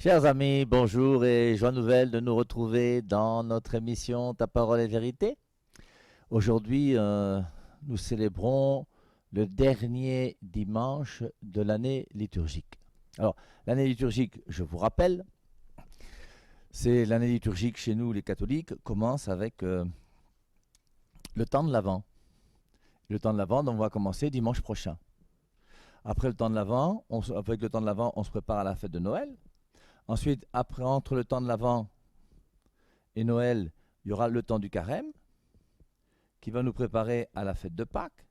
Chers amis, bonjour et joie nouvelle de nous retrouver dans notre émission Ta parole est vérité. Aujourd'hui, nous célébrons le dernier dimanche de l'année liturgique. Alors, l'année liturgique, je vous rappelle, c'est l'année liturgique chez nous, les catholiques, commence avec le temps de l'Avent. Le temps de l'Avent, on va commencer dimanche prochain. Après le temps de l'Avent, avec le temps de l'Avent, on se prépare à la fête de Noël. Ensuite, entre le temps de l'Avent et Noël, il y aura le temps du Carême, qui va nous préparer à la fête de Pâques.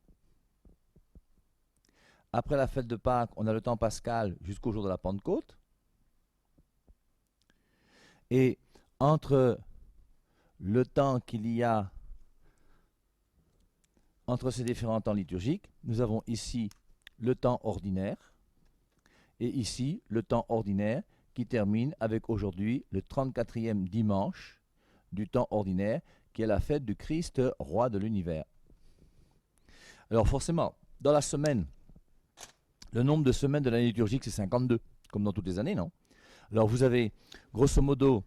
Après la fête de Pâques, on a le temps pascal jusqu'au jour de la Pentecôte. Et entre le temps qu'il y a entre ces différents temps liturgiques, nous avons ici le temps ordinaire et ici le temps ordinaire qui termine avec aujourd'hui le 34e dimanche du temps ordinaire qui est la fête du Christ, roi de l'univers. Alors forcément, dans la semaine, le nombre de semaines de l'année liturgique c'est 52, comme dans toutes les années, non? Alors vous avez grosso modo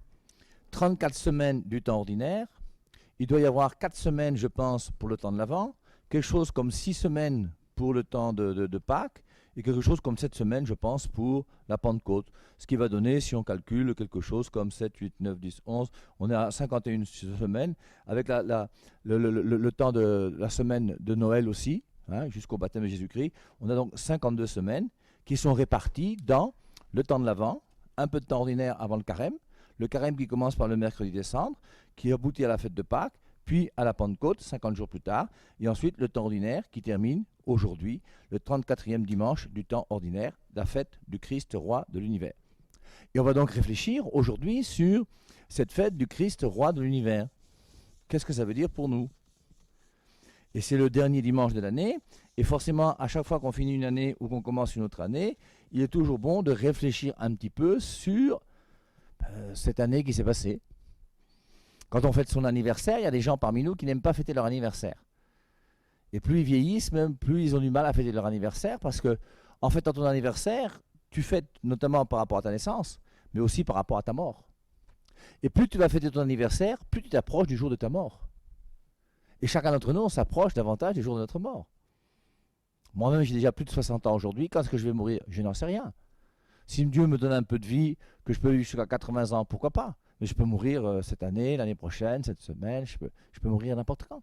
34 semaines du temps ordinaire, il doit y avoir 4 semaines je pense pour le temps de l'Avent, quelque chose comme 6 semaines pour le temps de Pâques, et quelque chose comme 7 semaines, je pense, pour la Pentecôte. Ce qui va donner, si on calcule, quelque chose comme 7, 8, 9, 10, 11, on est à 51 semaines, avec le temps de la semaine de Noël aussi, hein, jusqu'au baptême de Jésus-Christ. On a donc 52 semaines qui sont réparties dans le temps de l'Avent, un peu de temps ordinaire avant le carême qui commence par le mercredi des cendres, qui aboutit à la fête de Pâques, puis à la Pentecôte, 50 jours plus tard, et ensuite le temps ordinaire qui termine aujourd'hui, le 34e dimanche du temps ordinaire, la fête du Christ roi de l'univers. Et on va donc réfléchir aujourd'hui sur cette fête du Christ roi de l'univers. Qu'est-ce que ça veut dire pour nous? Et c'est le dernier dimanche de l'année, et forcément, à chaque fois qu'on finit une année ou qu'on commence une autre année, il est toujours bon de réfléchir un petit peu sur cette année qui s'est passée. Quand on fête son anniversaire, il y a des gens parmi nous qui n'aiment pas fêter leur anniversaire. Et plus ils vieillissent, même plus ils ont du mal à fêter leur anniversaire, parce que en fêtant ton anniversaire, tu fêtes notamment par rapport à ta naissance, mais aussi par rapport à ta mort. Et plus tu vas fêter ton anniversaire, plus tu t'approches du jour de ta mort. Et chacun d'entre nous, on s'approche davantage du jour de notre mort. Moi-même, j'ai déjà plus de 60 ans aujourd'hui. Quand est-ce que je vais mourir? Je n'en sais rien. Si Dieu me donne un peu de vie, que je peux vivre jusqu'à 80 ans, pourquoi pas? Mais je peux mourir cette année, l'année prochaine, cette semaine, je peux mourir n'importe quand.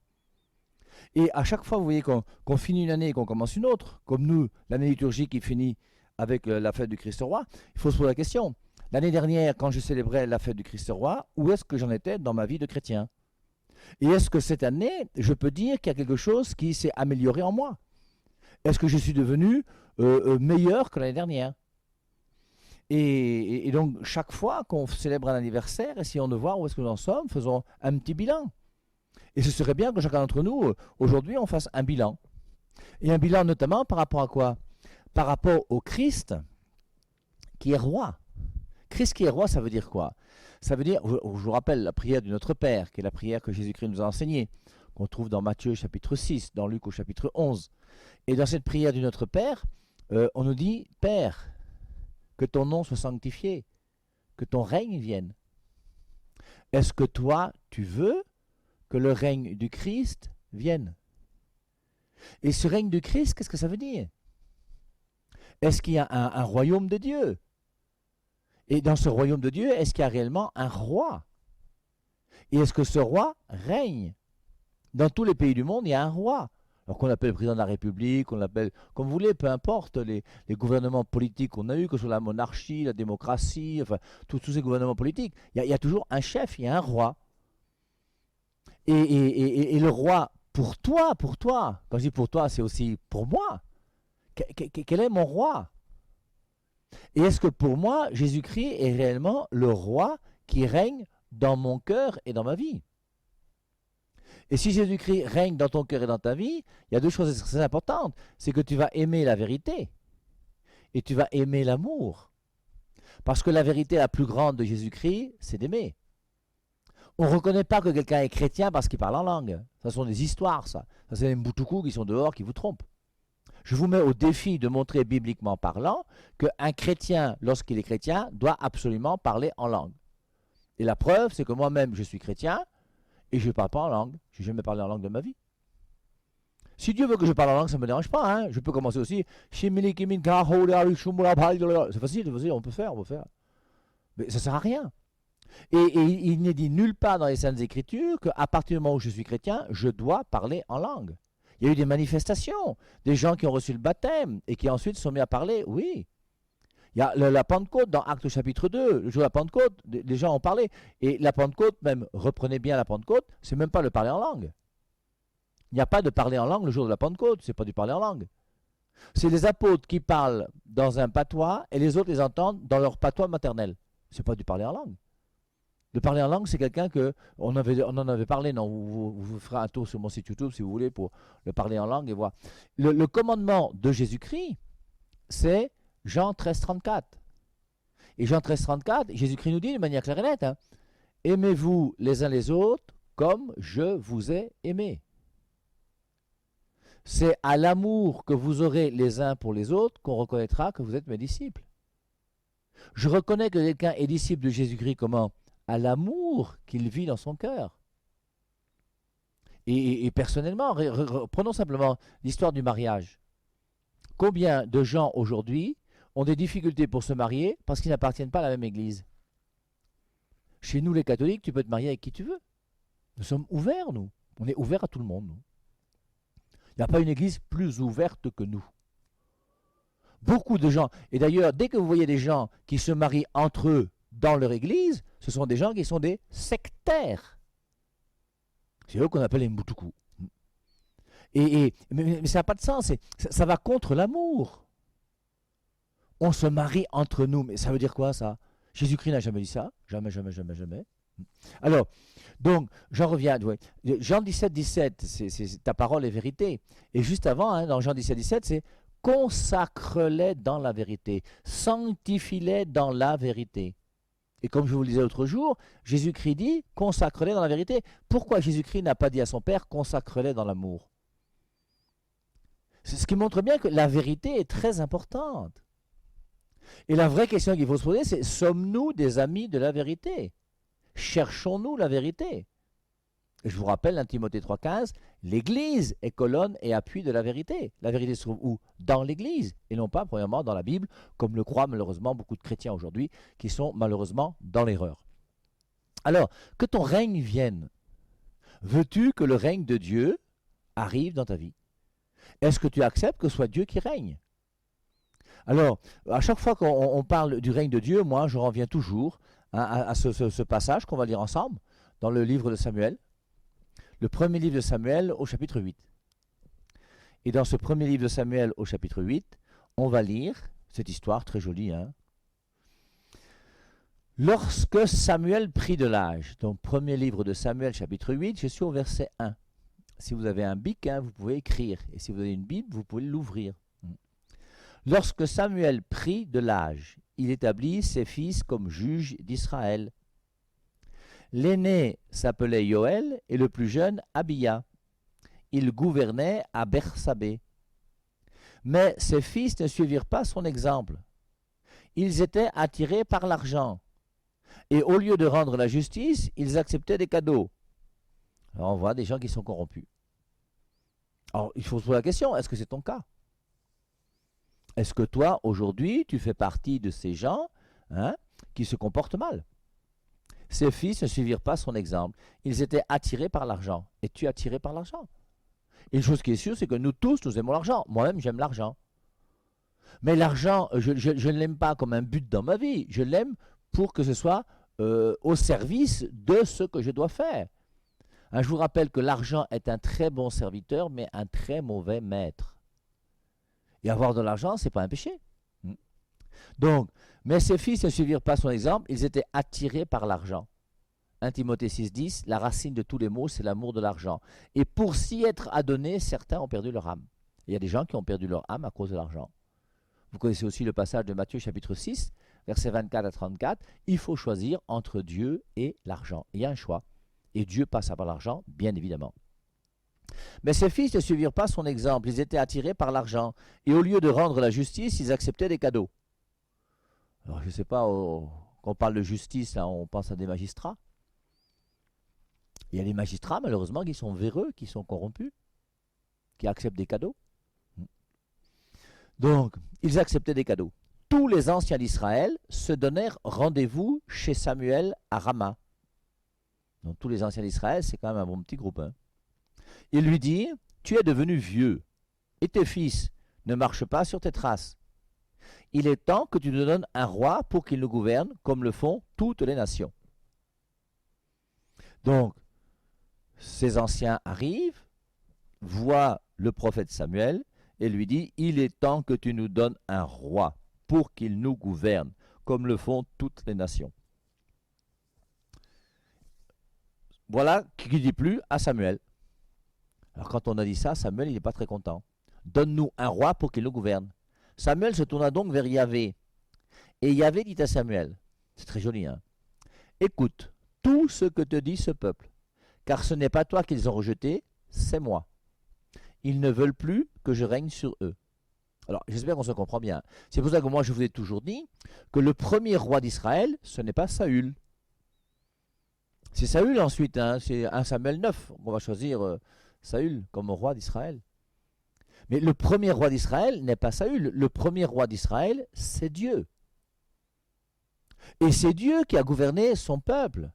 Et à chaque fois, vous voyez qu'on finit une année et qu'on commence une autre, comme nous, l'année liturgique qui finit avec la fête du Christ roi, il faut se poser la question. L'année dernière, quand je célébrais la fête du Christ roi, où est-ce que j'en étais dans ma vie de chrétien? Et est-ce que cette année, je peux dire qu'il y a quelque chose qui s'est amélioré en moi? Est-ce que je suis devenu meilleur que l'année dernière? Et donc, chaque fois qu'on célèbre un anniversaire, essayons de voir où est-ce que nous en sommes, faisons un petit bilan. Et ce serait bien que chacun d'entre nous, aujourd'hui, on fasse un bilan. Et un bilan notamment par rapport à quoi? Par rapport au Christ qui est roi. Christ qui est roi, ça veut dire quoi? Ça veut dire, je vous rappelle la prière du Notre Père, qui est la prière que Jésus-Christ nous a enseignée, qu'on trouve dans Matthieu chapitre 6, dans Luc au chapitre 11. Et dans cette prière du Notre Père, on nous dit, Père, que ton nom soit sanctifié, que ton règne vienne. Est-ce que toi, tu veux que le règne du Christ vienne? Et ce règne du Christ, qu'est-ce que ça veut dire? Est-ce qu'il y a un royaume de Dieu? Et dans ce royaume de Dieu, est-ce qu'il y a réellement un roi? Et est-ce que ce roi règne? Dans tous les pays du monde, il y a un roi. Alors qu'on appelle le président de la République, on l'appelle comme vous voulez, peu importe les gouvernements politiques qu'on a eus, que ce soit la monarchie, la démocratie, enfin tous ces gouvernements politiques, il y a toujours un chef, il y a un roi. Et le roi, pour toi, quand je dis pour toi, c'est aussi pour moi. Quel est mon roi? Et est-ce que pour moi, Jésus-Christ est réellement le roi qui règne dans mon cœur et dans ma vie? Et si Jésus-Christ règne dans ton cœur et dans ta vie, il y a deux choses très importantes. C'est que tu vas aimer la vérité et tu vas aimer l'amour. Parce que la vérité la plus grande de Jésus-Christ, c'est d'aimer. On ne reconnaît pas que quelqu'un est chrétien parce qu'il parle en langue. Ce sont des histoires, ça. Ça, c'est les Mbutuku qui sont dehors, qui vous trompent. Je vous mets au défi de montrer bibliquement parlant qu'un chrétien, lorsqu'il est chrétien, doit absolument parler en langue. Et la preuve, c'est que moi-même, je suis chrétien et je ne parle pas en langue. Je n'ai jamais parlé en langue de ma vie. Si Dieu veut que je parle en langue, ça ne me dérange pas. Hein. Je peux commencer aussi. C'est facile, on peut faire. Mais ça ne sert à rien. Et il n'est dit nulle part dans les Saintes Écritures qu'à partir du moment où je suis chrétien, je dois parler en langue. Il y a eu des manifestations, des gens qui ont reçu le baptême et qui ensuite sont mis à parler, oui. Il y a la Pentecôte dans Actes chapitre 2, le jour de la Pentecôte, les gens ont parlé. Et la Pentecôte, même, reprenez bien la Pentecôte, c'est même pas le parler en langue. Il n'y a pas de parler en langue le jour de la Pentecôte, c'est pas du parler en langue. C'est les apôtres qui parlent dans un patois et les autres les entendent dans leur patois maternel. C'est pas du parler en langue. Le parler en langue, c'est quelqu'un que on en avait parlé. Non, vous ferez un tour sur mon site YouTube si vous voulez pour le parler en langue et voir. Le commandement de Jésus-Christ, c'est Jean 13, 34. Et Jean 13, 34, Jésus-Christ nous dit de manière claire et nette, hein, aimez-vous les uns les autres comme je vous ai aimé. C'est à l'amour que vous aurez les uns pour les autres qu'on reconnaîtra que vous êtes mes disciples. Je reconnais que quelqu'un est disciple de Jésus-Christ comment? À l'amour qu'il vit dans son cœur. Et personnellement, prenons simplement l'histoire du mariage. Combien de gens aujourd'hui ont des difficultés pour se marier parce qu'ils n'appartiennent pas à la même église? Chez nous, les catholiques, tu peux te marier avec qui tu veux. Nous sommes ouverts, nous. On est ouverts à tout le monde, nous. Il n'y a pas une église plus ouverte que nous. Beaucoup de gens, et d'ailleurs, dès que vous voyez des gens qui se marient entre eux dans leur église, ce sont des gens qui sont des sectaires. C'est eux qu'on appelle les Mbutuku. Mais ça n'a pas de sens, ça va contre l'amour. On se marie entre nous, mais ça veut dire quoi ça? Jésus-Christ n'a jamais dit ça, jamais. Alors, donc, j'en reviens, ouais. Jean 17, 17, c'est ta parole est vérité. Et juste avant, hein, dans Jean 17, 17, c'est consacre-les dans la vérité, sanctifie-les dans la vérité. Et comme je vous le disais l'autre jour, Jésus-Christ dit consacre-les dans la vérité. Pourquoi Jésus-Christ n'a pas dit à son Père consacre-les dans l'amour? C'est ce qui montre bien que la vérité est très importante. Et la vraie question qu'il faut se poser, c'est sommes-nous des amis de la vérité? Cherchons-nous la vérité? Et je vous rappelle, 1 Timothée 3,15, l'Église est colonne et appui de la vérité. La vérité se trouve où? Dans l'Église, et non pas, premièrement, dans la Bible, comme le croient malheureusement beaucoup de chrétiens aujourd'hui, qui sont malheureusement dans l'erreur. Alors, que ton règne vienne. Veux-tu que le règne de Dieu arrive dans ta vie? Est-ce que tu acceptes que ce soit Dieu qui règne? Alors, à chaque fois qu'on parle du règne de Dieu, moi, je reviens toujours à ce passage qu'on va lire ensemble dans le livre de Samuel. Le premier livre de Samuel au chapitre 8. Et dans ce premier livre de Samuel au chapitre 8, on va lire cette histoire très jolie. Hein. Lorsque Samuel prit de l'âge, donc premier livre de Samuel chapitre 8, je suis au verset 1. Si vous avez un bic, hein, vous pouvez écrire. Et si vous avez une Bible, vous pouvez l'ouvrir. Lorsque Samuel prit de l'âge, il établit ses fils comme juges d'Israël. L'aîné s'appelait Yoël et le plus jeune Abia. Ils gouvernaient à Bersabée. Mais ses fils ne suivirent pas son exemple. Ils étaient attirés par l'argent. Et au lieu de rendre la justice, ils acceptaient des cadeaux. Alors on voit des gens qui sont corrompus. Alors il faut se poser la question, est-ce que c'est ton cas? Est-ce que toi, aujourd'hui, tu fais partie de ces gens qui se comportent mal? Ses fils ne suivirent pas son exemple. Ils étaient attirés par l'argent. Es-tu attiré par l'argent? Et une chose qui est sûre, c'est que nous tous, nous aimons l'argent. Moi-même, j'aime l'argent. Mais l'argent, je ne l'aime pas comme un but dans ma vie. Je l'aime pour que ce soit au service de ce que je dois faire. Je vous rappelle que l'argent est un très bon serviteur, mais un très mauvais maître. Et avoir de l'argent, ce n'est pas un péché. Donc, mais ses fils ne suivirent pas son exemple, ils étaient attirés par l'argent. 1 Timothée 6,10, la racine de tous les maux, c'est l'amour de l'argent. Et pour s'y être adonnés, certains ont perdu leur âme. Il y a des gens qui ont perdu leur âme à cause de l'argent. Vous connaissez aussi le passage de Matthieu chapitre 6, versets 24 à 34. Il faut choisir entre Dieu et l'argent. Il y a un choix. Et Dieu passe par l'argent, bien évidemment. Mais ses fils ne suivirent pas son exemple, ils étaient attirés par l'argent, et au lieu de rendre la justice, ils acceptaient des cadeaux. Alors je ne sais pas, quand on parle de justice, là, on pense à des magistrats. Il y a des magistrats, malheureusement, qui sont véreux, qui sont corrompus, qui acceptent des cadeaux. Donc, ils acceptaient des cadeaux. Tous les anciens d'Israël se donnèrent rendez-vous chez Samuel à Rama. Donc, tous les anciens d'Israël, c'est quand même un bon petit groupe. Hein. Ils lui dirent, tu es devenu vieux, et tes fils ne marchent pas sur tes traces. Il est temps que tu nous donnes un roi pour qu'il nous gouverne, comme le font toutes les nations. Donc, ces anciens arrivent, voient le prophète Samuel, et lui dit, il est temps que tu nous donnes un roi pour qu'il nous gouverne, comme le font toutes les nations. Voilà qui ne dit plus à Samuel. Alors quand on a dit ça, Samuel il n'est pas très content. Donne-nous un roi pour qu'il nous gouverne. Samuel se tourna donc vers Yahvé. Et Yahvé dit à Samuel, c'est très joli, hein, écoute tout ce que te dit ce peuple, car ce n'est pas toi qu'ils ont rejeté, c'est moi. Ils ne veulent plus que je règne sur eux. Alors, j'espère qu'on se comprend bien. C'est pour ça que moi, je vous ai toujours dit que le premier roi d'Israël, ce n'est pas Saül. C'est Saül ensuite, hein, c'est 1 Samuel 9. On va choisir Saül comme roi d'Israël. Mais le premier roi d'Israël n'est pas Saül. Le premier roi d'Israël, c'est Dieu. Et c'est Dieu qui a gouverné son peuple.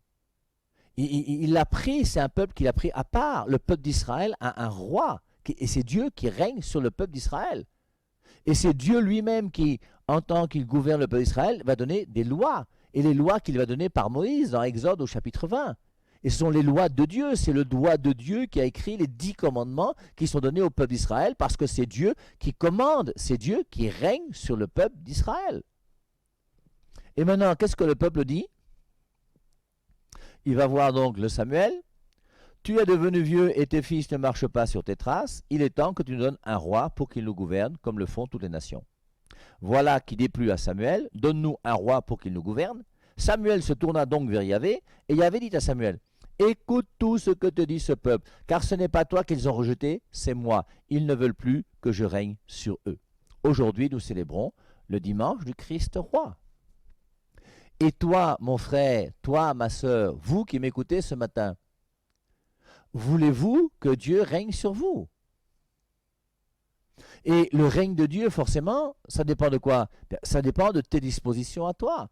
Il l'a pris, c'est un peuple qu'il a pris à part. Le peuple d'Israël a un roi. Et c'est Dieu qui règne sur le peuple d'Israël. Et c'est Dieu lui-même qui, en tant qu'il gouverne le peuple d'Israël, va donner des lois. Et les lois qu'il va donner par Moïse dans Exode au chapitre 20. Et ce sont les lois de Dieu. C'est le doigt de Dieu qui a écrit les 10 commandements qui sont donnés au peuple d'Israël parce que c'est Dieu qui commande. C'est Dieu qui règne sur le peuple d'Israël. Et maintenant, qu'est-ce que le peuple dit? Il va voir donc le Samuel. Tu es devenu vieux et tes fils ne marchent pas sur tes traces. Il est temps que tu nous donnes un roi pour qu'il nous gouverne, comme le font toutes les nations. Voilà qui déplut à Samuel. Donne-nous un roi pour qu'il nous gouverne. Samuel se tourna donc vers Yahvé, et Yahvé dit à Samuel, écoute tout ce que te dit ce peuple, car ce n'est pas toi qu'ils ont rejeté, c'est moi. Ils ne veulent plus que je règne sur eux. Aujourd'hui, nous célébrons le dimanche du Christ roi. Et toi, mon frère, toi, ma sœur, vous qui m'écoutez ce matin, voulez-vous que Dieu règne sur vous? Et le règne de Dieu, forcément, ça dépend de quoi? Ça dépend de tes dispositions à toi.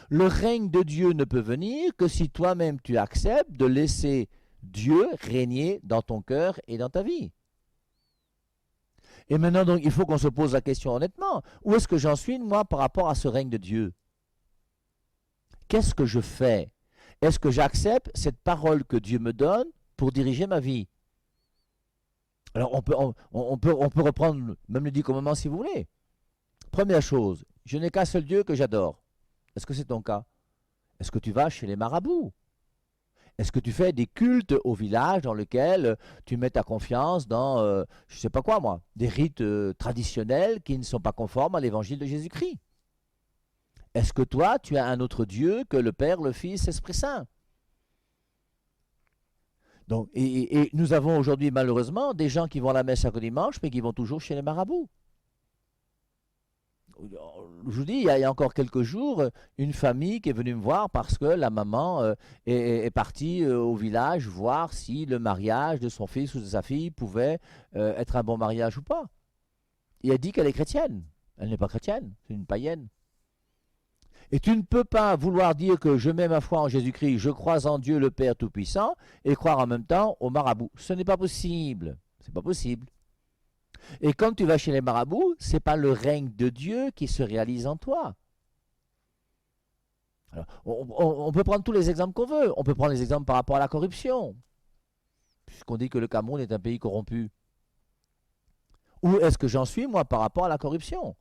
Le règne de Dieu ne peut venir que si toi-même tu acceptes de laisser Dieu régner dans ton cœur et dans ta vie. Et maintenant, donc, il faut qu'on se pose la question honnêtement. Où est-ce que j'en suis, moi, par rapport à ce règne de Dieu? Qu'est-ce que je fais? Est-ce que j'accepte cette parole que Dieu me donne pour diriger ma vie? Alors, on peut reprendre même les 10 commandements si vous voulez. Première chose, je n'ai qu'un seul Dieu que j'adore. Est-ce que c'est ton cas? Est-ce que tu vas chez les marabouts? Est-ce que tu fais des cultes au village dans lequel tu mets ta confiance dans, je ne sais pas quoi moi, des rites traditionnels qui ne sont pas conformes à l'évangile de Jésus-Christ? Est-ce que toi, tu as un autre Dieu que le Père, le Fils, l'Esprit Saint? Donc, et nous avons aujourd'hui malheureusement des gens qui vont à la messe chaque dimanche, mais qui vont toujours chez les marabouts. Je vous dis, il y a encore quelques jours, une famille qui est venue me voir parce que la maman est partie au village voir si le mariage de son fils ou de sa fille pouvait être un bon mariage ou pas. Et elle dit qu'elle est chrétienne. Elle n'est pas chrétienne, c'est une païenne. Et tu ne peux pas vouloir dire que je mets ma foi en Jésus-Christ, je crois en Dieu le Père Tout-Puissant, et croire en même temps au marabout. Ce n'est pas possible. C'est pas possible. Et quand tu vas chez les marabouts, ce n'est pas le règne de Dieu qui se réalise en toi. Alors, on peut prendre tous les exemples qu'on veut. On peut prendre les exemples par rapport à la corruption, puisqu'on dit que le Cameroun est un pays corrompu. Où est-ce que j'en suis, moi, par rapport à la corruption?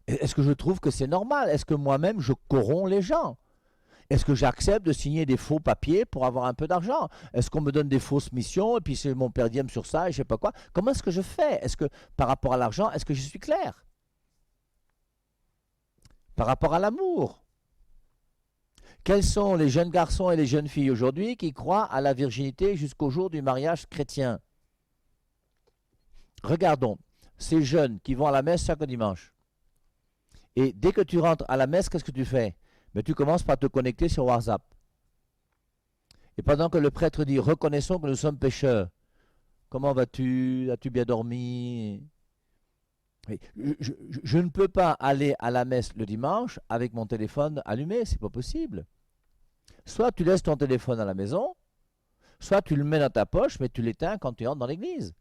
Est-ce que je trouve que c'est normal? Est-ce que moi-même, je corromps les gens? Est-ce que j'accepte de signer des faux papiers pour avoir un peu d'argent? Est-ce qu'on me donne des fausses missions et puis c'est mon per diem sur ça et je sais pas quoi? Comment est-ce que je fais? Est-ce que par rapport à l'argent, est-ce que je suis clair? Par rapport à l'amour, Quels sont les jeunes garçons et les jeunes filles aujourd'hui qui croient à la virginité jusqu'au jour du mariage chrétien? Regardons ces jeunes qui vont à la messe chaque dimanche. Et dès que tu rentres à la messe, qu'est-ce que tu fais? Mais tu commences par te connecter sur WhatsApp. Et pendant que le prêtre dit « Reconnaissons que nous sommes pécheurs », comment vas-tu? As-tu bien dormi? Je ne peux pas aller à la messe le dimanche avec mon téléphone allumé, c'est pas possible. Soit tu laisses ton téléphone à la maison, soit tu le mets dans ta poche, mais tu l'éteins quand tu entres dans l'église.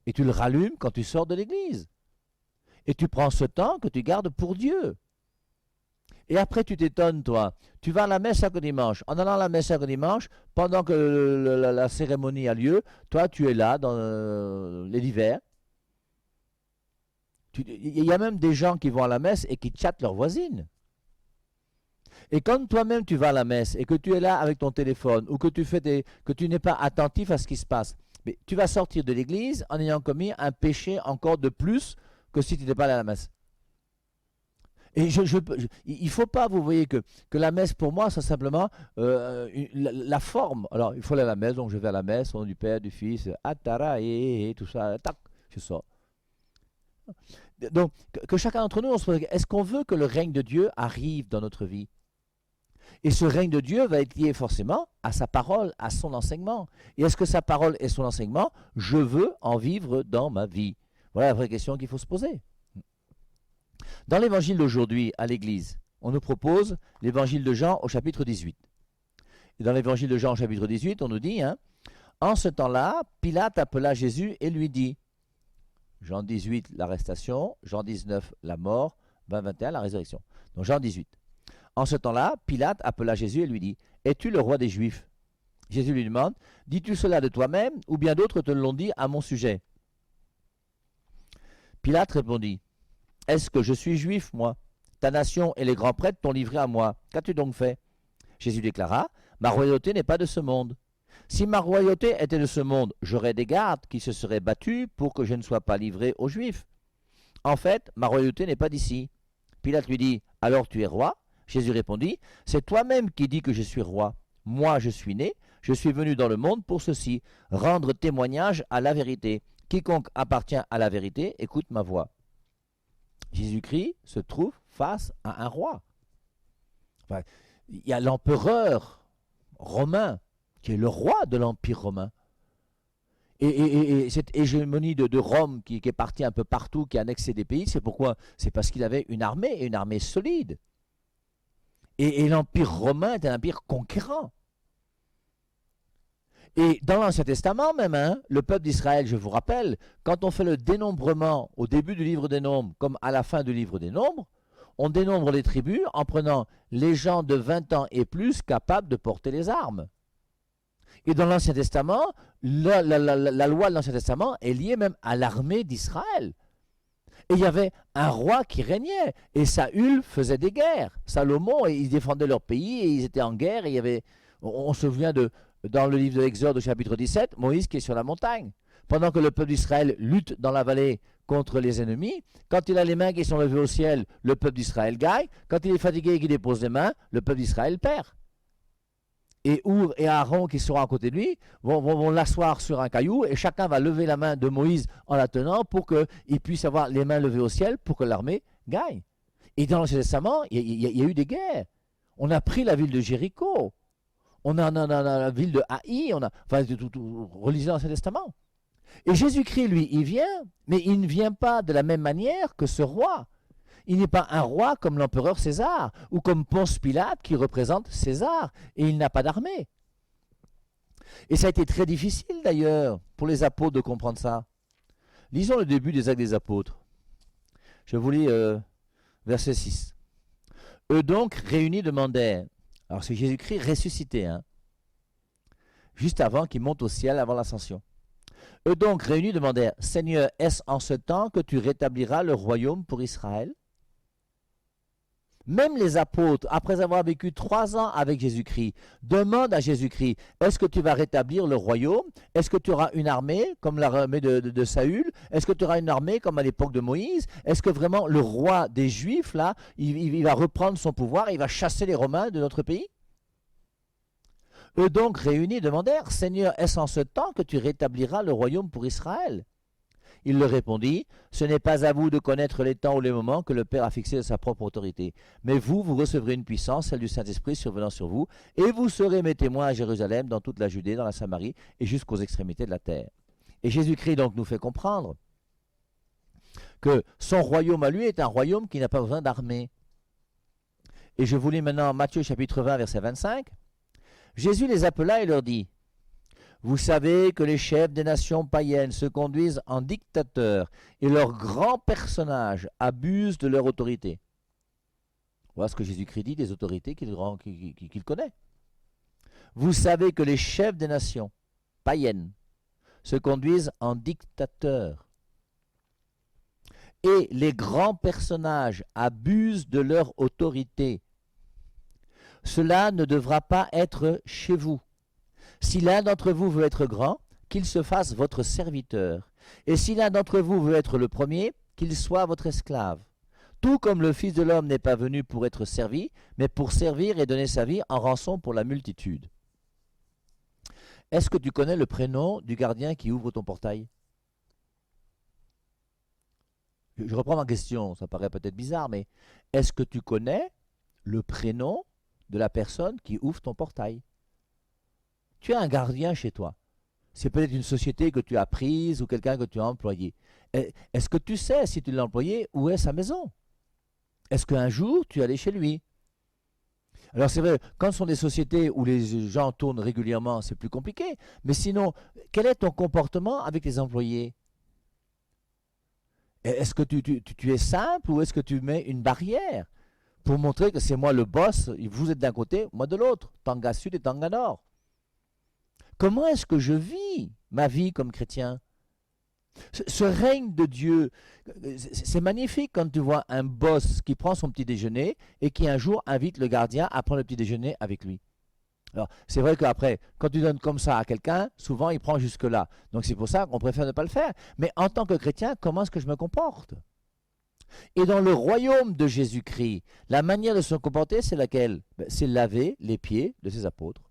Et tu le rallumes quand tu sors de l'église. Et tu prends ce temps que tu gardes pour Dieu. Et après tu t'étonnes, toi. Tu vas à la messe chaque dimanche. En allant à la messe chaque dimanche, pendant que la cérémonie a lieu, toi tu es là dans les divers. Il y a même des gens qui vont à la messe et qui chattent leurs voisines. Et quand toi-même tu vas à la messe et que tu es là avec ton téléphone ou que tu n'es pas attentif à ce qui se passe, mais tu vas sortir de l'église en ayant commis un péché encore de plus que si tu n'étais pas allé à la messe. Et il ne faut pas, vous voyez, que la messe pour moi, c'est simplement la forme. Alors, il faut aller à la messe, donc je vais à la messe, au nom du Père, du Fils, Atara, et tout ça, tac, je sors. Donc, que chacun d'entre nous, on se pose, est-ce qu'on veut que le règne de Dieu arrive dans notre vie? Et ce règne de Dieu va être lié forcément à sa parole, à son enseignement. Et est-ce que sa parole et son enseignement, je veux en vivre dans ma vie? Voilà la vraie question qu'il faut se poser. Dans l'évangile d'aujourd'hui à l'église, on nous propose l'évangile de Jean au chapitre 18. Et dans l'évangile de Jean au chapitre 18, on nous dit, en ce temps-là, Pilate appela Jésus et lui dit, Jean 18, l'arrestation, Jean 19, la mort, 21, la résurrection. Donc Jean 18. En ce temps-là, Pilate appela Jésus et lui dit, es-tu le roi des Juifs? Jésus lui demande, dis-tu cela de toi-même ou bien d'autres te l'ont dit à mon sujet? Pilate répondit, est-ce que je suis juif, moi? Ta nation et les grands prêtres t'ont livré à moi. Qu'as-tu donc fait? Jésus déclara, ma royauté n'est pas de ce monde. Si ma royauté était de ce monde, j'aurais des gardes qui se seraient battus pour que je ne sois pas livré aux Juifs. En fait, ma royauté n'est pas d'ici. Pilate lui dit, alors tu es roi? Jésus répondit, c'est toi-même qui dis que je suis roi. Moi, je suis né, je suis venu dans le monde pour ceci, rendre témoignage à la vérité. Quiconque appartient à la vérité, écoute ma voix. Jésus-Christ se trouve face à un roi. Enfin, il y a l'empereur romain, qui est le roi de l'Empire romain. Et cette hégémonie de Rome qui est partie un peu partout, qui a annexé des pays, c'est pourquoi? C'est parce qu'il avait une armée solide. Et l'Empire romain est un empire conquérant. Et dans l'Ancien Testament même, le peuple d'Israël, je vous rappelle, quand on fait le dénombrement au début du livre des Nombres, comme à la fin du livre des Nombres, on dénombre les tribus en prenant les gens de 20 ans et plus capables de porter les armes. Et dans l'Ancien Testament, la loi de l'Ancien Testament est liée même à l'armée d'Israël. Et il y avait un roi qui régnait. Et Saül faisait des guerres. Salomon, ils défendaient leur pays et ils étaient en guerre. Et il y avait, on se souvient dans le livre de l'Exode au chapitre 17, Moïse qui est sur la montagne. Pendant que le peuple d'Israël lutte dans la vallée contre les ennemis, quand il a les mains qui sont levées au ciel, le peuple d'Israël gagne. Quand il est fatigué et qu'il dépose les mains, le peuple d'Israël perd. Et Our et Aaron qui seront à côté de lui vont l'asseoir sur un caillou et chacun va lever la main de Moïse en la tenant pour qu'il puisse avoir les mains levées au ciel pour que l'armée gagne. Et dans l'Ancien Testament, il y a eu des guerres. On a pris la ville de Jéricho. On a la ville de Haï. Relisez l'Ancien Testament. Et Jésus-Christ, lui, il vient, mais il ne vient pas de la même manière que ce roi. Il n'est pas un roi comme l'empereur César ou comme Ponce Pilate qui représente César et il n'a pas d'armée. Et ça a été très difficile d'ailleurs pour les apôtres de comprendre ça. Lisons le début des Actes des Apôtres. Je vous lis verset 6. Eux donc réunis demandèrent, alors c'est Jésus-Christ ressuscité, juste avant qu'il monte au ciel avant l'ascension. Eux donc réunis demandèrent, Seigneur, est-ce en ce temps que tu rétabliras le royaume pour Israël? Même les apôtres, après avoir vécu 3 ans avec Jésus-Christ, demandent à Jésus-Christ, est-ce que tu vas rétablir le royaume? Est-ce que tu auras une armée comme l'armée de Saül? Est-ce que tu auras une armée comme à l'époque de Moïse? Est-ce que vraiment le roi des Juifs, là, il va reprendre son pouvoir et il va chasser les Romains de notre pays? Eux donc réunis demandèrent, Seigneur, est-ce en ce temps que tu rétabliras le royaume pour Israël? Il leur répondit, ce n'est pas à vous de connaître les temps ou les moments que le Père a fixés de sa propre autorité. Mais vous, vous recevrez une puissance, celle du Saint-Esprit survenant sur vous, et vous serez mes témoins à Jérusalem, dans toute la Judée, dans la Samarie, et jusqu'aux extrémités de la terre. Et Jésus-Christ donc nous fait comprendre que son royaume à lui est un royaume qui n'a pas besoin d'armée. Et je vous lis maintenant Matthieu chapitre 20, verset 25. Jésus les appela et leur dit, vous savez que les chefs des nations païennes se conduisent en dictateurs et leurs grands personnages abusent de leur autorité. Voilà ce que Jésus-Christ dit des autorités qu'il connaît. Vous savez que les chefs des nations païennes se conduisent en dictateurs et les grands personnages abusent de leur autorité. Cela ne devra pas être chez vous. Si l'un d'entre vous veut être grand, qu'il se fasse votre serviteur. Et si l'un d'entre vous veut être le premier, qu'il soit votre esclave. Tout comme le Fils de l'homme n'est pas venu pour être servi, mais pour servir et donner sa vie en rançon pour la multitude. Est-ce que tu connais le prénom du gardien qui ouvre ton portail? Je reprends ma question, ça paraît peut-être bizarre, mais est-ce que tu connais le prénom de la personne qui ouvre ton portail? Tu as un gardien chez toi. C'est peut-être une société que tu as prise ou quelqu'un que tu as employé. Est-ce que tu sais, si tu l'as employé, où est sa maison? Est-ce qu'un jour, tu es allé chez lui? Alors c'est vrai, quand ce sont des sociétés où les gens tournent régulièrement, c'est plus compliqué. Mais sinon, quel est ton comportement avec les employés? Est-ce que tu es simple ou est-ce que tu mets une barrière pour montrer que c'est moi le boss, vous êtes d'un côté, moi de l'autre, Tanga Sud et Tanga Nord? Comment est-ce que je vis ma vie comme chrétien? Ce règne de Dieu, c'est magnifique quand tu vois un boss qui prend son petit déjeuner et qui un jour invite le gardien à prendre le petit déjeuner avec lui. Alors, c'est vrai qu'après, quand tu donnes comme ça à quelqu'un, souvent il prend jusque-là. Donc c'est pour ça qu'on préfère ne pas le faire. Mais en tant que chrétien, comment est-ce que je me comporte? Et dans le royaume de Jésus-Christ, la manière de se comporter, c'est laquelle? C'est laver les pieds de ses apôtres.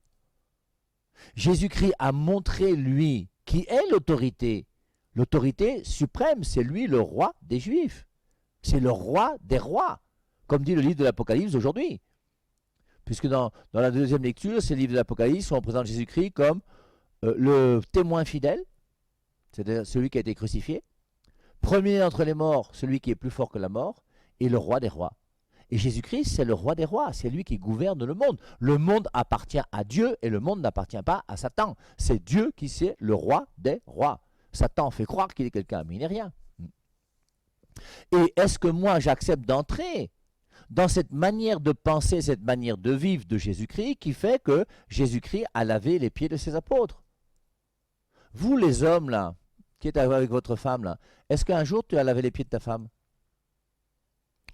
Jésus-Christ a montré, lui, qui est l'autorité. L'autorité suprême, c'est lui le roi des Juifs. C'est le roi des rois, comme dit le livre de l'Apocalypse aujourd'hui. Puisque dans la deuxième lecture, ces livres de l'Apocalypse, on présente Jésus-Christ comme le témoin fidèle, c'est-à-dire celui qui a été crucifié, premier d'entre les morts, celui qui est plus fort que la mort, et le roi des rois. Et Jésus-Christ, c'est le roi des rois, c'est lui qui gouverne le monde. Le monde appartient à Dieu et le monde n'appartient pas à Satan. C'est Dieu qui est le roi des rois. Satan fait croire qu'il est quelqu'un, mais il n'est rien. Et est-ce que moi j'accepte d'entrer dans cette manière de penser, cette manière de vivre de Jésus-Christ qui fait que Jésus-Christ a lavé les pieds de ses apôtres? Vous les hommes là, qui êtes avec votre femme là, est-ce qu'un jour tu as lavé les pieds de ta femme?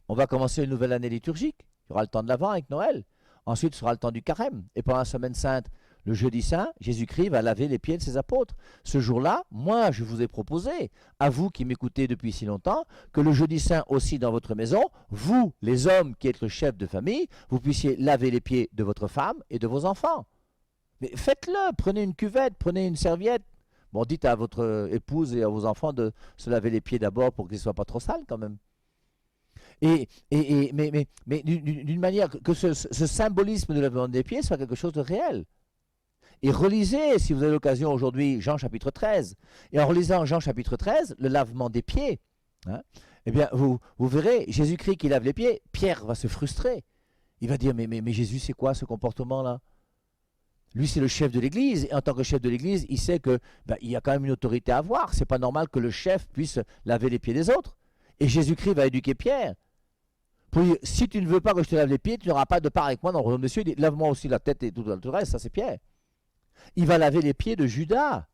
On va commencer une nouvelle année liturgique. Il y aura le temps de l'Avent avec Noël. Ensuite, ce sera le temps du Carême. Et pendant la Semaine Sainte, le jeudi saint, Jésus-Christ va laver les pieds de ses apôtres. Ce jour-là, moi, je vous ai proposé, à vous qui m'écoutez depuis si longtemps, que le jeudi saint aussi dans votre maison, vous, les hommes qui êtes le chef de famille, vous puissiez laver les pieds de votre femme et de vos enfants. Mais faites-le, prenez une cuvette, prenez une serviette. Bon, dites à votre épouse et à vos enfants de se laver les pieds d'abord pour qu'ils ne soient pas trop sales quand même. Mais d'une manière que ce symbolisme de lavement des pieds soit quelque chose de réel. Et relisez, si vous avez l'occasion aujourd'hui, Jean chapitre 13. Et en relisant Jean chapitre 13, le lavement des pieds, hein, eh bien, vous verrez, Jésus-Christ qui lave les pieds, Pierre va se frustrer. Il va dire, mais Jésus, c'est quoi ce comportement-là? Lui, c'est le chef de l'Église. Et en tant que chef de l'Église, il sait que il y a quand même une autorité à avoir. C'est pas normal que le chef puisse laver les pieds des autres. Et Jésus-Christ va éduquer Pierre. Pour dire, si tu ne veux pas que je te lave les pieds, tu n'auras pas de part avec moi dans le royaume de Dieu. Il dit, lave-moi aussi la tête et tout le reste. Ça, c'est Pierre. Il va laver les pieds de Judas.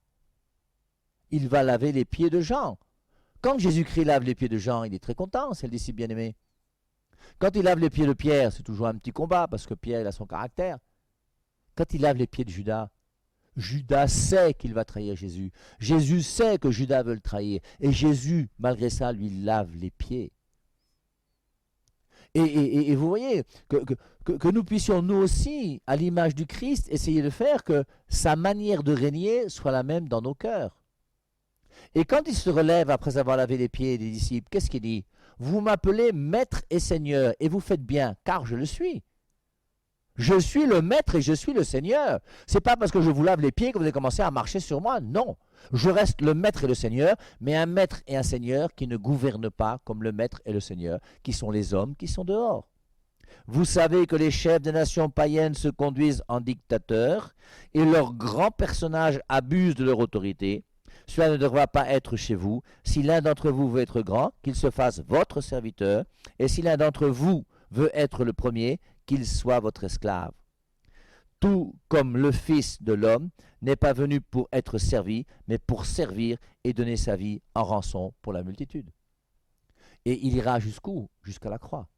Il va laver les pieds de Jean. Quand Jésus-Christ lave les pieds de Jean, il est très content, c'est le disciple bien-aimé. Quand il lave les pieds de Pierre, c'est toujours un petit combat parce que Pierre il a son caractère. Quand il lave les pieds de Judas, Judas sait qu'il va trahir Jésus. Jésus sait que Judas veut le trahir. Et Jésus, malgré ça, lui lave les pieds. Et vous voyez que nous puissions, nous aussi, à l'image du Christ, essayer de faire que sa manière de régner soit la même dans nos cœurs. Et quand il se relève après avoir lavé les pieds des disciples, qu'est-ce qu'il dit? Vous m'appelez Maître et Seigneur, et vous faites bien, car je le suis. Je suis le Maître et je suis le Seigneur. C'est pas parce que je vous lave les pieds que vous allez commencer à marcher sur moi, non. Je reste le Maître et le Seigneur, mais un Maître et un Seigneur qui ne gouvernent pas comme le Maître et le Seigneur, qui sont les hommes qui sont dehors. Vous savez que les chefs des nations païennes se conduisent en dictateurs, et leurs grands personnages abusent de leur autorité. Cela ne devra pas être chez vous. Si l'un d'entre vous veut être grand, qu'il se fasse votre serviteur, et si l'un d'entre vous veut être le premier, qu'il soit votre esclave. Tout comme le Fils de l'homme n'est pas venu pour être servi, mais pour servir et donner sa vie en rançon pour la multitude. Et il ira jusqu'où? Jusqu'à la croix.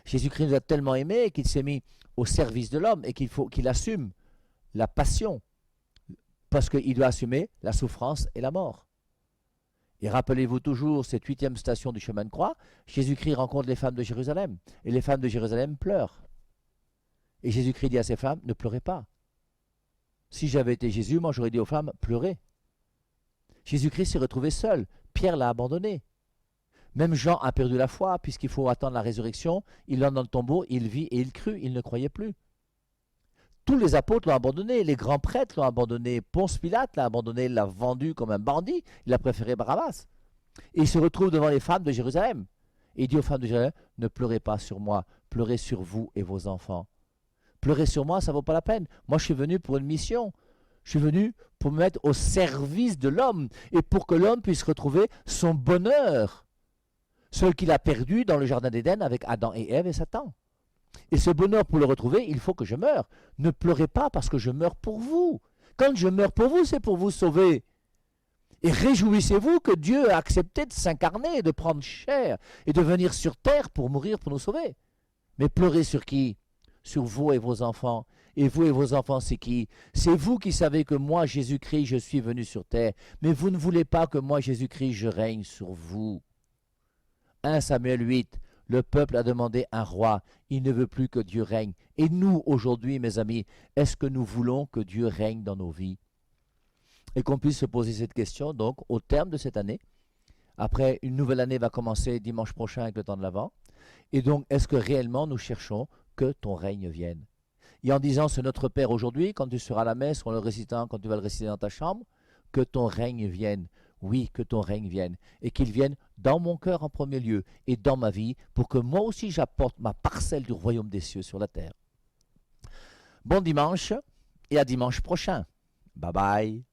Jésus-Christ nous a tellement aimés qu'il s'est mis au service de l'homme et qu'il faut qu'il assume la passion, parce qu'il doit assumer la souffrance et la mort. Et rappelez-vous toujours cette 8e station du chemin de croix, Jésus-Christ rencontre les femmes de Jérusalem, et les femmes de Jérusalem pleurent. Et Jésus-Christ dit à ces femmes, ne pleurez pas. Si j'avais été Jésus, moi j'aurais dit aux femmes, pleurez. Jésus-Christ s'est retrouvé seul, Pierre l'a abandonné. Même Jean a perdu la foi, puisqu'il faut attendre la résurrection, il entre dans le tombeau, il vit et il crut, il ne croyait plus. Tous les apôtres l'ont abandonné, les grands prêtres l'ont abandonné, Ponce Pilate l'a abandonné, l'a vendu comme un bandit, il a préféré Barabbas. Et il se retrouve devant les femmes de Jérusalem. Et il dit aux femmes de Jérusalem, ne pleurez pas sur moi, pleurez sur vous et vos enfants. Pleurez sur moi, ça ne vaut pas la peine. Moi, je suis venu pour une mission. Je suis venu pour me mettre au service de l'homme et pour que l'homme puisse retrouver son bonheur. Ce qu'il a perdu dans le jardin d'Éden avec Adam et Ève et Satan. Et ce bonheur, pour le retrouver, il faut que je meure. Ne pleurez pas parce que je meurs pour vous. Quand je meurs pour vous, c'est pour vous sauver. Et réjouissez-vous que Dieu a accepté de s'incarner, de prendre chair et de venir sur terre pour mourir, pour nous sauver. Mais pleurez sur qui? Sur vous et vos enfants. Et vous et vos enfants, c'est qui? C'est vous qui savez que moi, Jésus-Christ, je suis venu sur terre. Mais vous ne voulez pas que moi, Jésus-Christ, je règne sur vous. 1 Samuel 8. Le peuple a demandé un roi, il ne veut plus que Dieu règne. Et nous, aujourd'hui, mes amis, est-ce que nous voulons que Dieu règne dans nos vies? Et qu'on puisse se poser cette question, donc, au terme de cette année. Après, une nouvelle année va commencer dimanche prochain avec le temps de l'Avent. Et donc, est-ce que réellement nous cherchons que ton règne vienne? Et en disant, c'est notre Père aujourd'hui, quand tu seras à la messe, ou en le récitant, quand tu vas le réciter dans ta chambre, que ton règne vienne. Oui, que ton règne vienne, et qu'il vienne dans mon cœur en premier lieu, et dans ma vie, pour que moi aussi j'apporte ma parcelle du royaume des cieux sur la terre. Bon dimanche, et à dimanche prochain. Bye bye.